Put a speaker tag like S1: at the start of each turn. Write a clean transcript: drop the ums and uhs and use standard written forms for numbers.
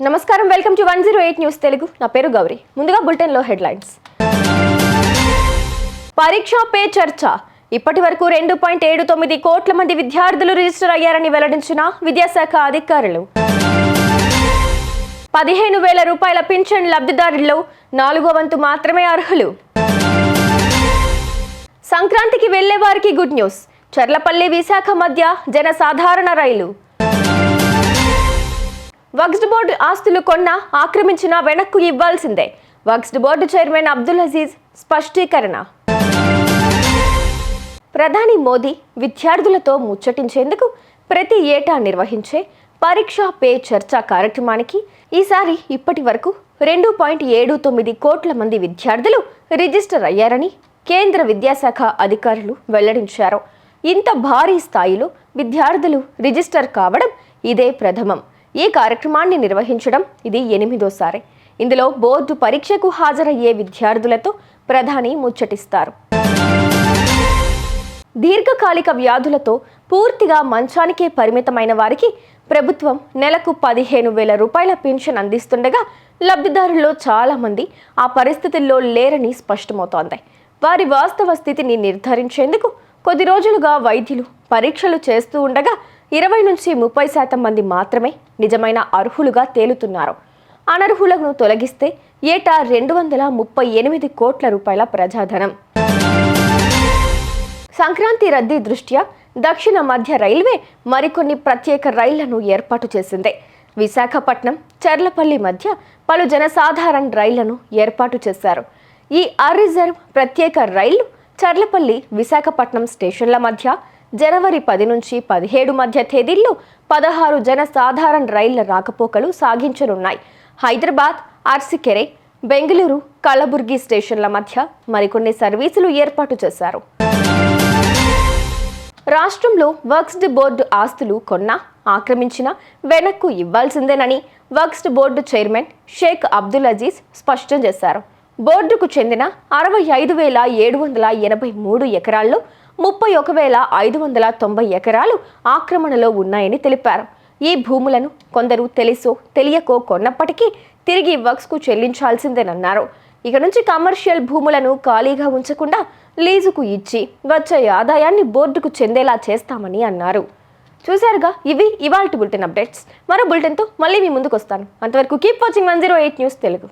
S1: నమస్కారం, welcome to 108 news Telugu. నా పేరు గౌరీ. ముందుగా బులెటిన్ లో హెడ్లైన్స్. పరీక్ష పే చర్చ. ఇప్పటి వరకు 2.79 కోట్ల మంది విద్యార్థులు రిజిస్టర్ అయ్యారని వెల్లడించిన విద్యాశాఖ అధికారులు. 15,000 రూపాయల పింఛన్ లబ్ధిదారుల్లో 4వ వంతు మాత్రమే అర్హులు. సంక్రాంతికి వెళ్లే వారికి గుడ్ న్యూస్. చర్లపల్లి విశాఖ మధ్య జనసాధారణ రైలు. వక్ఫ్ బోర్డు ఆస్తులు కొన్నా ఆక్రమించినా వెనక్కు ఇవ్వాల్సిందే. వక్ఫ్ బోర్డు చైర్మన్ అబ్దుల్ అజీజ్ స్పష్టీకరణ. ప్రధాని మోదీ విద్యార్థులతో ముచ్చటించేందుకు ప్రతి ఏటా నిర్వహించే పరీక్ష పే చర్చ కార్యక్రమానికి ఈసారి ఇప్పటి వరకు 2.79 కోట్ల మంది విద్యార్థులు రిజిస్టర్ అయ్యారని కేంద్ర విద్యాశాఖ అధికారులు వెల్లడించారు. ఇంత భారీ స్థాయిలో విద్యార్థులు రిజిస్టర్ కావడం ఇదే ప్రథమం. ఈ కార్యక్రమాన్ని నిర్వహించడం ఇది 8వ సారి. ఇందులో బోర్డు పరీక్షకు హాజరయ్యే విద్యార్థులతో ప్రధాని ముచ్చటిస్తారు. దీర్ఘకాలిక వ్యాధులతో పూర్తిగా మంచానికే పరిమితమైన వారికి ప్రభుత్వం నెలకు 15,000 రూపాయల పెన్షన్ అందిస్తుండగా లబ్ధిదారుల్లో చాలా మంది ఆ పరిస్థితుల్లో లేరని స్పష్టమవుతోంది. వారి వాస్తవ స్థితిని నిర్ధారించేందుకు కొద్ది రోజులుగా వైద్యులు పరీక్షలు చేస్తూ ఉండగా 20 నుంచి 30% మంది మాత్రమే నిజమైన అర్హులుగా తేలుతున్నారు. అనర్హులను తొలగిస్తే ఏటా 238 కోట్ల రూపాయల ప్రజాధనం. సంక్రాంతి రద్దీ దృష్ట్యా దక్షిణ మధ్య రైల్వే మరికొన్ని ప్రత్యేక రైళ్లను ఏర్పాటు చేసింది. విశాఖపట్నం చర్లపల్లి మధ్య పలు జనసాధారణ రైళ్లను ఏర్పాటు చేశారు. ఈ అరిజర్వ్ ప్రత్యేక రైళ్లు చర్లపల్లి విశాఖపట్నం స్టేషన్ల మధ్య జనవరి 10 నుంచి 17 మధ్య తేదీల్లో 16 జనసాధారణ రైళ్ల రాకపోకలు సాగించనున్నాయి. హైదరాబాద్, అర్సికెరె, బెంగళూరు, కలబుర్గి స్టేషన్ల మధ్య మరికొన్ని సర్వీసులు ఏర్పాటు చేశారు. రాష్ట్రంలో వక్ఫ్ బోర్డు ఆస్తులు కొన్నా ఆక్రమించినా వెనక్కు ఇవ్వాల్సిందేనని వక్ఫ్ బోర్డు చైర్మన్ షేక్ అబ్దుల్ అజీజ్ స్పష్టం చేశారు. బోర్డుకు చెందిన 65,783 ఎకరాల్లో 31,590 ఎకరాలు ఆక్రమణలో ఉన్నాయని తెలిపారు. ఈ భూములను కొందరు తెలుసో తెలియకో కొన్నప్పటికీ తిరిగి వక్ఫ్కు చెల్లించాల్సిందేనన్నారు. ఇక నుంచి కమర్షియల్ భూములను ఖాళీగా ఉంచకుండా లీజుకు ఇచ్చి వచ్చే ఆదాయాన్ని బోర్డుకు చెందేలా చేస్తామని అన్నారు. చూశారుగా, ఇవి ఇవాల్టి బులెటిన్ అప్డేట్స్. మరో బులెటిన్తో మళ్ళీ మీ ముందుకు వస్తాను. అంతవరకు కీప్ వాచింగ్ 108 న్యూస్ తెలుగు.